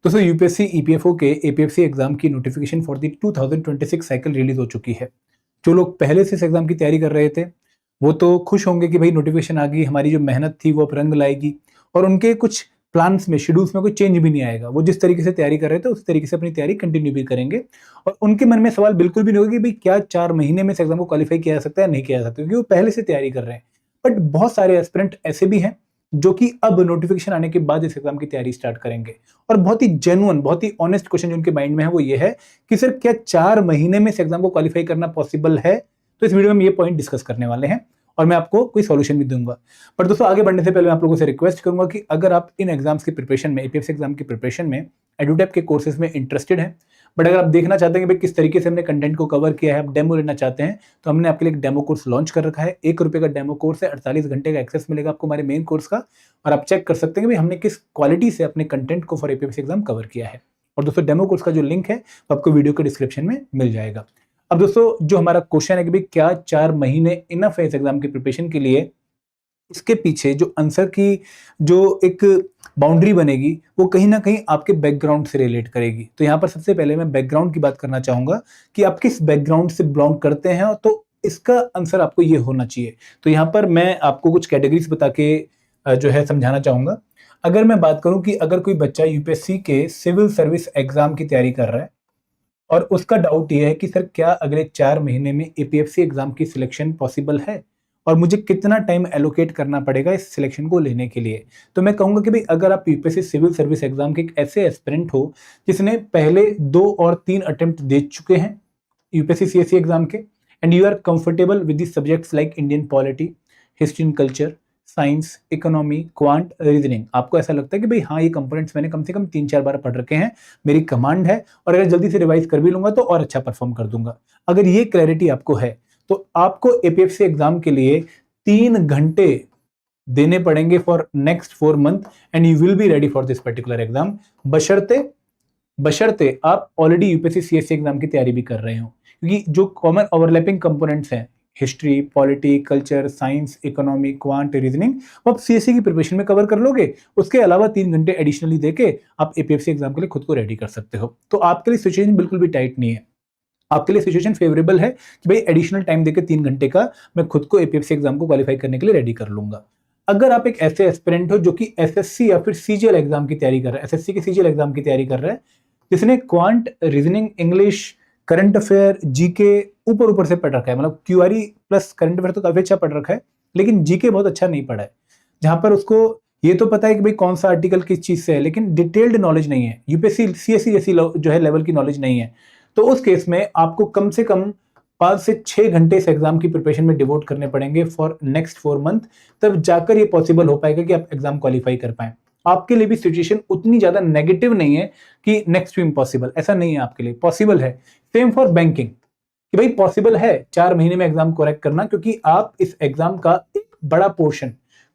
दोस्तों UPSC EPFO के APFC exam की notification for the 2026 cycle release हो चुकी है। जो लोग पहले से इस एग्जाम की तैयारी कर रहे थे वो तो खुश होंगे कि भाई नोटिफिकेशन आ गई, हमारी जो मेहनत थी वो अब रंग लाएगी और उनके कुछ प्लान्स में, शेड्यूल्स में कोई चेंज भी नहीं आएगा। वो जिस तरीके से तैयारी कर रहे थे उस तरीके से अपनी तैयारी कंटिन्यू भी करेंगे और उनके मन में सवाल बिल्कुल भी नहीं होगा कि भाई क्या 4 महीने में इस एग्जाम को क्वालिफाई किया जा सकता है, नहीं किया जा सकता, क्योंकि वो पहले से तैयारी कर रहे हैं। बट बहुत सारे एस्पिरेंट ऐसे भी हैं जो कि अब नोटिफिकेशन आने के बाद इस एग्जाम की तैयारी स्टार्ट करेंगे और बहुत ही जेन्युइन, बहुत ही ऑनेस्ट क्वेश्चन जो उनके माइंड में है वो ये है कि सर क्या 4 महीने में इस एग्जाम को क्वालिफाई करना पॉसिबल है। तो इस वीडियो में हम ये पॉइंट डिस्कस करने वाले हैं और मैं आपको कोई सॉल्यूशन भी दूंगा। पर दोस्तों आगे बढ़ने से पहले मैं आप लोगों से रिक्वेस्ट करूंगा कि अगर आप इन एग्जाम्स की प्रिपरेशन में, एपीएफसी एग्जाम की प्रिपरेशन में एडुटैप के कोर्सेज में इंटरेस्टेड हैं, बट अगर आप देखना चाहते हैं कि भाई किस तरीके से हमने कंटेंट को कवर किया है, आप डेमो लेना चाहते हैं, तो हमने आपके लिए एक डेमो कोर्स लॉन्च कर रखा है। 1 रुपये का डेमो कोर्स है, 48 घंटे का एक्सेस मिलेगा आपको हमारे मेन कोर्स का और आप चेक कर सकते हैं कि भाई हमने किस क्वालिटी से अपने कंटेंट को फॉर एपीएफसी एग्जाम कवर किया है। और दोस्तों डेमो कोर्स का जो लिंक है वो आपको वीडियो के डिस्क्रिप्शन में मिल जाएगा। अब दोस्तों जो हमारा क्वेश्चन है कि भाई क्या 4 महीने इनफ है इस एग्जाम की प्रिपरेशन के लिए, इसके पीछे जो आंसर की जो एक बाउंड्री बनेगी वो कहीं ना कहीं आपके बैकग्राउंड से रिलेट करेगी। तो यहाँ पर सबसे पहले मैं बैकग्राउंड की बात करना चाहूंगा कि आप किस बैकग्राउंड से बिलोंग करते हैं, तो इसका आंसर आपको ये होना चाहिए। तो यहाँ पर मैं आपको कुछ कैटेगरीज बता के जो है समझाना चाहूंगा। अगर मैं बात करूं कि अगर कोई बच्चा यूपीएससी के सिविल सर्विस एग्जाम की तैयारी कर रहा है और उसका डाउट ये है कि सर क्या अगले 4 महीने में एपीएफसी एग्जाम की सिलेक्शन पॉसिबल है और मुझे कितना टाइम एलोकेट करना पड़ेगा इस सिलेक्शन को लेने के लिए, तो मैं कहूंगा कि भाई अगर आप यूपीएससी सिविल सर्विस एग्जाम के एक ऐसे एस्पिरेंट हो जिसने पहले 2 और 3 अटेम्प्ट दे चुके हैं यूपीएससी सीएससी एग्जाम के and you are comfortable with the subjects like Indian polity, history and culture, science, economy, quant, reasoning, आपको ऐसा लगता है कि भाई हाँ ये कंपोनेंट्स मैंने कम से कम 3-4 बार पढ़ रखे हैं, मेरी कमांड है और अगर जल्दी से रिवाइज कर भी लूंगा तो और अच्छा परफॉर्म कर दूंगा, अगर ये क्लैरिटी आपको है तो आपको एपीएफसी एग्जाम के लिए 3 घंटे देने पड़ेंगे for next 4 month and you will be ready for this particular exam, बशर्ते आप ऑलरेडी यूपीएससी सीएससी एग्जाम की तैयारी भी कर रहे हो, क्योंकि जो कॉमन ओवरलैपिंग कंपोनेंट्स हैं history, polity, culture, science, economy, quant, reasoning, वो आप सीएससी की प्रिपरेशन में कवर कर लोगे। उसके अलावा 3 घंटे एडिशनली देके आप एपीएफसी एग्जाम के लिए खुद को रेडी कर सकते हो। तो आपके लिए सिचुएशन बिल्कुल भी टाइट नहीं है, आपके लिए सिचुएशन फेवरेबल है कि भाई एडिशनल टाइम देकर 3 घंटे का मैं खुद को एपीएफसी एग्जाम को क्वालिफाई करने के लिए रेडी कर लूंगा। अगर आप एक ऐसे एस्पिरेंट हो जो कि एसएससी या फिर सीजीएल एग्जाम की तैयारी कर रहा है, एसएससी के सीजीएल एग्जाम की तैयारी कर रहा है, जिसने quant, reasoning, English, current affair, GK ऊपर से पढ़ रखा है, मतलब क्यूआरई प्लस करंट अफेयर तो काफी अच्छा पढ़ रखा है, लेकिन जीके बहुत अच्छा नहीं पढ़ा है, जहां पर उसको ये तो पता है कि भाई कौन सा आर्टिकल किस चीज से है, लेकिन डिटेल्ड नॉलेज नहीं है, यूपीएससी सीएससी जैसी जो है लेवल की नॉलेज नहीं है, तो उस केस में आपको कम से कम 5 से 6 घंटे इस एग्जाम की प्रिपरेशन में डिवोट करने पड़ेंगे फॉर नेक्स्ट 4 मंथ, तब जाकर ये पॉसिबल हो पाएगा कि आप एग्जाम क्वालिफाई कर पाए। आपके लिए भी सिचुएशन उतनी ज्यादा नेगेटिव नहीं है कि नेक्स्ट टू इम्पॉसिबल, ऐसा नहीं है, आपके लिए पॉसिबल है। सेम फॉर बैंकिंग कि भाई पॉसिबल है 4 महीने में एग्जाम क्रैक करना, क्योंकि आप इस एग्जाम का एक बड़ा पोर्शन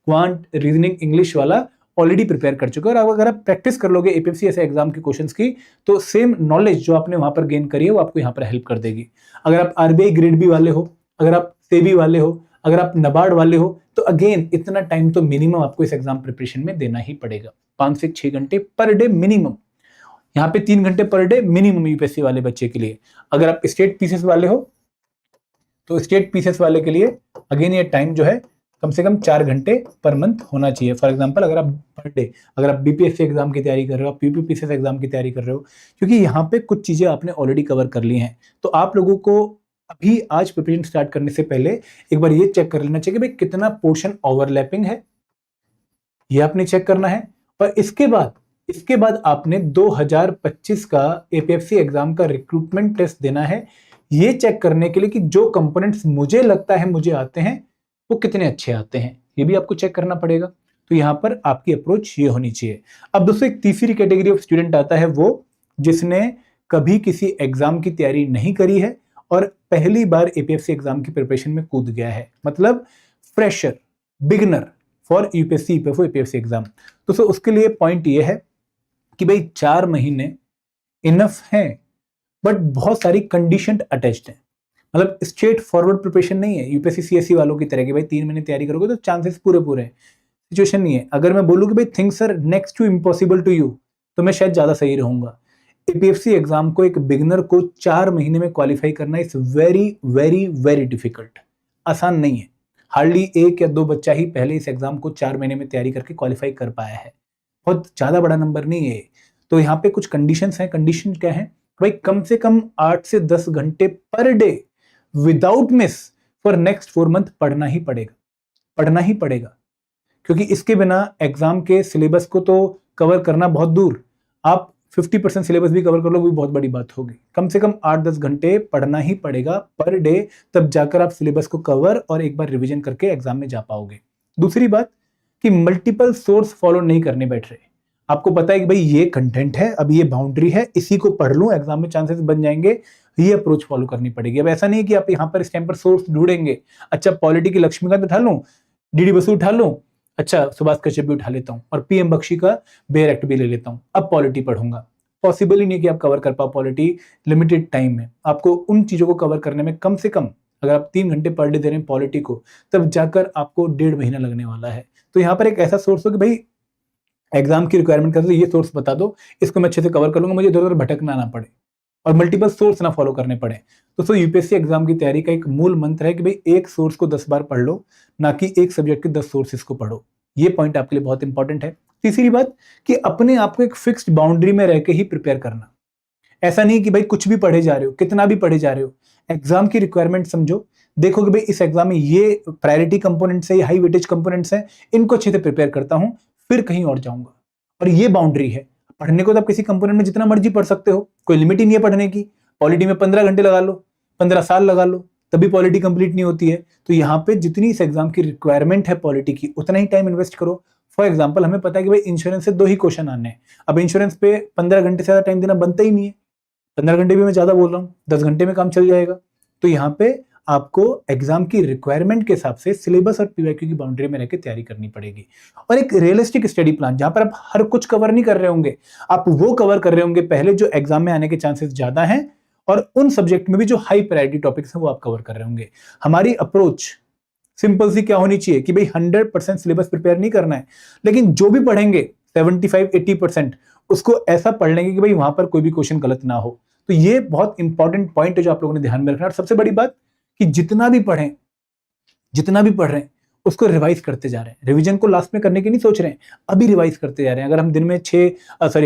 क्वांट, रीजनिंग, इंग्लिश वाला ऑलरेडी प्रिपेयर कर चुके हैं और अगर आप प्रैक्टिस कर लोगे एपीएफसी ऐसे एग्जाम के क्वेश्चंस की तो सेम नॉलेज जो आपने वहां पर गेन करी है वो आपको यहाँ पर हेल्प कर देगी। अगर आप आरबीआई ग्रेड बी वाले हो, अगर आप सेबी वाले हो, अगर आप नबार्ड वाले हो, तो अगेन इतना टाइम तो मिनिमम आपको इस एग्जाम प्रिपरेशन में देना ही पड़ेगा, 5 से 6 घंटे पर डे मिनिमम। यहाँ पे 3 घंटे पर डे मिनिमम यूपीएससी वाले बच्चे के लिए। अगर आप स्टेट पीसीएस वाले हो तो स्टेट पीसीएस वाले के लिए अगेन ये टाइम जो है कम से कम 4 घंटे पर मंथ होना चाहिए। फॉर एग्जांपल अगर आप पर डे, अगर आप बीपीएससी एग्जाम की तैयारी कर रहे हो, आप यूपीपीसीएस एग्जाम की तैयारी कर रहे हो, क्योंकि यहाँ पे कुछ चीजें आपने ऑलरेडी कवर कर ली हैं, तो आप लोगों को अभी आज प्रिपरेशन स्टार्ट करने से पहले एक बार ये चेक कर लेना चाहिए कि भाई कितना पोर्शन ओवरलैपिंग है, ये आपने चेक करना है। और इसके बाद आपने 2025 का एपीएफसी एग्जाम का रिक्रूटमेंट टेस्ट देना है, ये चेक करने के लिए कि जो कंपोनेंट्स मुझे लगता है मुझे आते हैं वो कितने अच्छे आते हैं, ये भी आपको चेक करना पड़ेगा। तो यहां पर आपकी अप्रोच ये होनी चाहिए। अब दोस्तों एक तीसरी कैटेगरी ऑफ स्टूडेंट आता है, वो जिसने कभी किसी एग्जाम की तैयारी नहीं करी है और पहली बार एपीएफसी एग्जाम की प्रिपरेशन में कूद गया है, मतलब fresher, beginner for UPSC EPFO APFC exam. दोस्तों उसके लिए पॉइंट ये है कि भाई 4 महीने इनफ है, बट बहुत सारी कंडीशन अटैच्ड है, मतलब स्ट्रेट फॉरवर्ड प्रिपरेशन नहीं है यूपीएससी सीएससी वालों की तरह कि भाई 3 महीने तैयारी करोगे तो चांसेस पूरे हैं, सिचुएशन नहीं है। अगर मैं बोलूं कि भाई things are next to impossible to you, तो मैं शायद ज्यादा सही रहूंगा। एपीएफसी एग्जाम को एक बिगिनर को 4 महीने में क्वालिफाई करना is very very very difficult, आसान नहीं है। हार्डली 1 या 2 बच्चा ही पहले इस एग्जाम को 4 महीने में तैयारी करके क्वालिफाई कर पाया है, बहुत ज्यादा बड़ा नंबर नहीं है। तो यहाँ पे कुछ कंडीशंस हैं। कंडीशन क्या है भाई, कम से कम 8 से 10 घंटे per day without miss for next 4 month पढ़ना ही पड़ेगा, पढ़ना ही पड़ेगा। क्योंकि इसके बिना एग्जाम के सिलेबस को तो कवर करना बहुत दूर, आप 50% सिलेबस भी कवर कर लो वो भी बहुत बड़ी बात होगी। कम से कम 8-10 घंटे पढ़ना ही पड़ेगा पर डे, तब जाकर आप सिलेबस को कवर और एक बार रिवीजन करके एग्जाम में जा पाओगे। दूसरी बात कि मल्टीपल सोर्स फॉलो नहीं करने बैठ रहे। आपको पता है कि भाई ये कंटेंट है, अब ये बाउंड्री है, इसी को पढ़ लूं एग्जाम में चांसेस बन जाएंगे, ये अप्रोच फॉलो करनी पड़ेगी। अब ऐसा नहीं कि आप यहाँ पर इस टाइम पर सोर्स ढूंढेंगे, अच्छा पॉलिटी की लक्ष्मीकांत उठा लूं, डीडी बसु उठा लूं, अच्छा सुभाष कश्यप भी उठा लेता हूं और पीएम बख्शी का बेयर एक्ट भी ले लेता हूं, अब पॉलिटी पढ़ूंगा। पॉसिबल ही नहीं कि आप कवर कर पाओ पॉलिटी लिमिटेड टाइम में। आपको उन चीजों को कवर करने में कम से कम, अगर आप 3 घंटे पर डे दे रहे हैं पॉलिटी को, तब जाकर आपको 1.5 महीना लगने वाला है। तो यहाँ पर एक ऐसा सोर्स हो कि भाई एग्जाम की रिक्वायरमेंट कर, ये सोर्स बता दो, इसको मैं अच्छे से कवर कर लूंगा, मुझे इधर उधर भटकना ना पड़े और मल्टीपल सोर्स ना फॉलो करने पड़े। तो यूपीएससी एग्जाम की तैयारी का एक मूल मंत्र है कि भाई एक सोर्स को 10 बार पढ़ लो, ना कि एक सब्जेक्ट के 10 सोर्सेस को पढ़ो। ये पॉइंट आपके लिए बहुत इंपॉर्टेंट है। तीसरी बात कि अपने आप को एक फिक्स्ड बाउंड्री में रह के ही प्रिपेयर करना। ऐसा नहीं कि भाई कुछ भी पढ़े जा रहे हो, कितना भी पढ़े जा रहे हो, एग्जाम की रिक्वायरमेंट समझो, देखो कि भाई इस एग्जाम में ये प्रायोरिटी कंपोनेंट्स है, ये हाई वेटेज कंपोनेंट्स हैं, इनको अच्छे से प्रिपेयर करता हूं, फिर कहीं और जाऊंगा। और ये बाउंड्री है। पढ़ने को तो आप किसी कंपोनेंट में जितना मर्जी पढ़ सकते हो, कोई लिमिट ही नहीं है पढ़ने की। पॉलिटी में 15 घंटे लगा लो, 15 साल लगा लो, तभी पॉलिटी कंप्लीट नहीं होती है। तो यहाँ पे जितनी इस एग्जाम की रिक्वायरमेंट है पॉलिटी की, उतना ही टाइम इन्वेस्ट करो। फॉर एग्जाम्पल हमें पता है कि भाई इंश्योरेंस से 2 ही क्वेश्चन आने हैं, अब इंश्योरेंस पे 15 घंटे से ज्यादा टाइम देना बनता ही नहीं है। 15 घंटे भी मैं ज्यादा बोल रहा हूँ, 10 घंटे में काम चल जाएगा। तो यहाँ पे आपको एग्जाम की रिक्वायरमेंट के हिसाब से सिलेबस और पीवाईक्यू की बाउंड्री में रहकर तैयारी करनी पड़ेगी। और एक रियलिस्टिक स्टडी प्लान, जहां पर आप हर कुछ कवर नहीं कर रहे होंगे, आप वो कवर कर रहे होंगे पहले जो एग्जाम में आने के चांसेस ज्यादा हैं, और उन सब्जेक्ट में भी जो हाई प्रायोरिटी टॉपिक्स हैं वो आप कवर कर रहे होंगे। हमारी अप्रोच सिंपल सी क्या होनी चाहिए कि भाई 100% सिलेबस प्रिपेयर नहीं करना है, लेकिन जो भी पढ़ेंगे 75-80% उसको ऐसा पढ़ लेंगे कि भाई वहां पर कोई भी क्वेश्चन गलत ना हो। तो ये बहुत इंपॉर्टेंट पॉइंट है जो आप लोगों ने ध्यान में रखना। और सबसे बड़ी बात कि जितना भी पढ़ें, जितना भी पढ़ रहे हैं उसको रिवाइज करते जा रहे हैं। रिवीजन को लास्ट में करने की नहीं सोच रहे हैं, अभी रिवाइज करते जा रहे हैं। अगर हम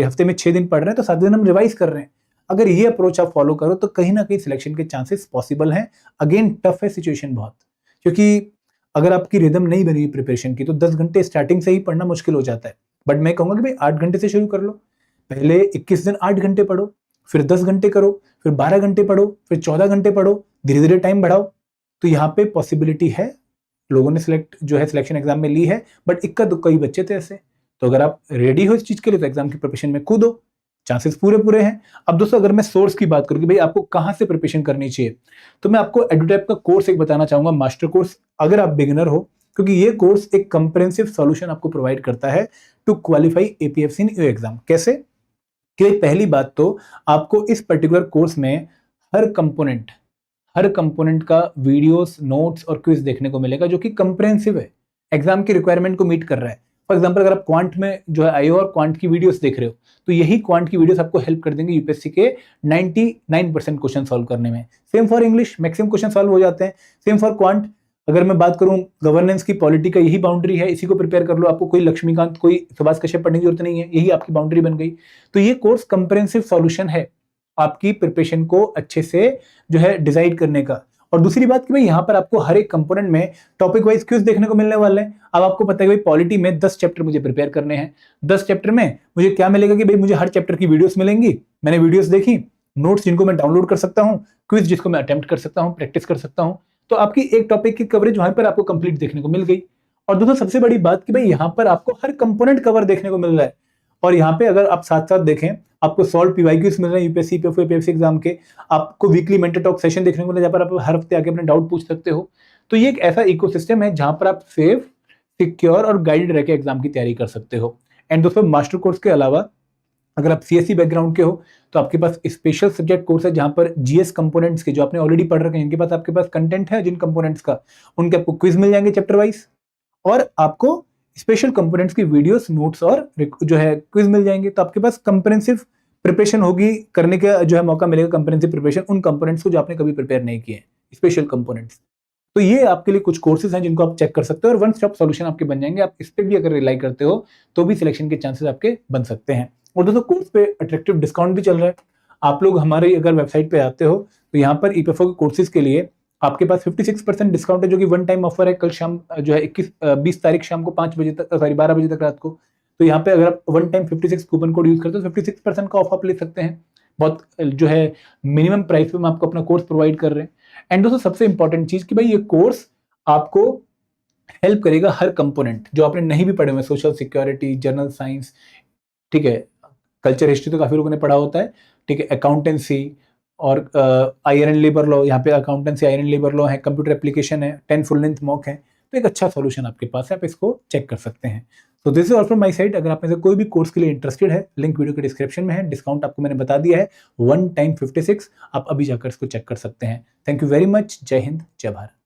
हफ्ते में 6 दिन पढ़ रहे हैं तो 7 दिन हम रिवाइज कर रहे हैं। अगर ये अप्रोच आप फॉलो करो तो कहीं ना कहीं सिलेक्शन के चांसेस पॉसिबल हैं। अगेन टफ है सिचुएशन बहुत, क्योंकि अगर आपकी रिदम नहीं बनी प्रिपरेशन की तो 10 घंटे स्टार्टिंग से ही पढ़ना मुश्किल हो जाता है। बट मैं कहूंगा कि भाई 8 घंटे से शुरू कर लो। पहले 21 दिन 8 घंटे पढ़ो, फिर 10 घंटे करो, फिर 12 घंटे पढ़ो, फिर 14 घंटे पढ़ो, धीरे धीरे टाइम बढ़ाओ। तो यहाँ पे पॉसिबिलिटी है, लोगों ने सिलेक्शन एग्जाम में ली है, बट इक्का दुक्का ही बच्चे थे ऐसे। तो अगर आप रेडी हो इस चीज के लिए तो एग्जाम की प्रिपरेशन में कूदो, चांसेस पूरे हैं। अब दोस्तों अगर मैं सोर्स की बात करूं कि भाई आपको कहां से प्रिपरेशन करनी चाहिए, तो मैं आपको एडुटैप का कोर्स एक बताना चाहूंगा, मास्टर कोर्स, अगर आप बिगिनर हो, क्योंकि ये कोर्स एक कंप्रेहेंसिव सॉल्यूशन आपको प्रोवाइड करता है to qualify APFC in your exam. कैसे कि पहली बात तो आपको इस पर्टिकुलर कोर्स में हर कंपोनेंट का वीडियोस, नोट्स और क्विज देखने को मिलेगा, जो कि कंप्रेहेंसिव है, एग्जाम की रिक्वायरमेंट को मीट कर रहा है। फॉर एग्जांपल अगर आप क्वांट में जो है आईओ और क्वांट की वीडियोस देख रहे हो, तो यही क्वांट की वीडियोस आपको हेल्प कर देंगे यूपीएससी के 99% क्वेश्चन सॉल्व करने में। Same for English, maximum question solve हो जाते हैं। सेम फॉर क्वांट, अगर मैं बात करूं गवर्नेंस की, पॉलिटी का यही बाउंड्री है, इसी को प्रिपेयर कर लो, आपको कोई लक्ष्मीकांत, कोई सुभाष कश्यप पढ़ने की जरूरत नहीं है, यही आपकी बाउंड्री बन गई। तो ये कोर्स कंप्रेहेंसिव सॉल्यूशन है आपकी प्रिपरेशन को अच्छे से जो है डिसाइड करने का। और दूसरी बात कि भाई यहाँ पर आपको हर एक कंपोनेंट में टॉपिक वाइज क्विज देखने को मिलने वाले हैं। अब आपको पता है कि भाई पॉलिटी में 10 चैप्टर मुझे प्रिपेयर करने हैं, 10 चैप्टर में मुझे क्या मिलेगा कि भाई मुझे हर चैप्टर की वीडियोस मिलेंगी, मैंने वीडियोस देखी, नोट्स जिनको मैं डाउनलोड कर सकता हूँ, क्विज जिसको मैं अटेम्प्ट कर सकता हूँ, प्रैक्टिस कर सकता हूँ। तो आपकी एक टॉपिक की कवरेज वहां पर आपको कंप्लीट देखने को मिल गई। और दोस्तों सबसे बड़ी बात कि भाई यहाँ पर आपको हर कंपोनेंट कवर देखने को मिल रहा है। और यहाँ पे अगर आप साथ साथ देखें, आपको सॉल्व पीवाईक्यूज मिल रहे हैं यूपीएससी, पीएफओ, एपीएफसी एग्जाम के, आपको वीकली मेंटर टॉक सेशन देखने को मिल रहा है, जहां पर आप हर हफ्ते आके अपने डाउट पूछ सकते हो। तो ये एक ऐसा इकोसिस्टम है जहां पर आप सेफ, सिक्योर और गाइडेड रहकर एग्जाम की तैयारी कर सकते हो। एंड दोस्तों मास्टर कोर्स के अलावा अगर आप सीएससी बैकग्राउंड के हो तो आपके पास स्पेशल सब्जेक्ट कोर्स है, जहां पर जीएस कंपोनेंट्स के जो आपने ऑलरेडी पढ़ रखे हैं, इनके पास आपके पास कंटेंट है जिन कंपोनेंट्स का, उनके आपको क्विज मिल जाएंगे चैप्टर वाइज, और आपको स्पेशल कंपोनेंट्स की वीडियोस, नोट्स और जो है क्विज मिल जाएंगे। तो आपके पास कंप्रेहेंसिव प्रिपरेशन होगी, करने का जो है मौका मिलेगा कंप्रेहेंसिव प्रिपरेशन उन कंपोनेंट्स को जो आपने कभी प्रिपेयर नहीं किए, स्पेशल कंपोनेंट्स। तो ये आपके लिए कुछ कोर्सेज हैं जिनको आप चेक कर सकते हो और वन स्टॉप सॉल्यूशन आपके बन जाएंगे। आप इस पे भी अगर रिलाई करते हो तो भी सिलेक्शन के चांसेस आपके बन सकते हैं। और दोस्तों कोर्स पे अट्रैक्टिव डिस्काउंट भी चल रहा है। आप लोग हमारे अगर वेबसाइट पे आते हो तो यहाँ पर ईपीएफओ के कोर्सेज के लिए आपके पास 56% डिस्काउंट है, जो कि वन टाइम ऑफर है। कल शाम जो है 20 तारीख शाम को 5 बजे तक, सॉरी 12 बजे तक रात को। तो यहाँ पे अगर आप one time 56 coupon code use करते हो तो 56% का ऑफ आप ले सकते हैं। बहुत जो है मिनिमम प्राइस पे हम आपको अपना कोर्स प्रोवाइड कर रहे हैं। एंड दोस्तों सबसे इंपॉर्टेंट चीज कि भाई ये कोर्स आपको हेल्प करेगा हर कंपोनेंट जो आपने नहीं भी पढ़े हुए, सोशल सिक्योरिटी, जनरल साइंस, ठीक है, कल्चर हिस्ट्री तो काफी लोगों ने पढ़ा होता है, ठीक है, अकाउंटेंसी और आयरन लेबर लॉ, यहाँ पे अकाउंटेंसी आयरन लेबर लॉ है, कंप्यूटर एप्लीकेशन है, 10 फुल लेंथ मॉक है। तो एक अच्छा सॉल्यूशन आपके पास है, आप इसको चेक कर सकते हैं। तो this is all from my side. अगर आप में से कोई भी कोर्स के लिए इंटरेस्टेड है, लिंक वीडियो के डिस्क्रिप्शन में है। डिस्काउंट आपको मैंने बता दिया है, वन टाइम 56, आप अभी जाकर इसको चेक कर सकते हैं। Thank you very much. जय हिंद, जय भारत।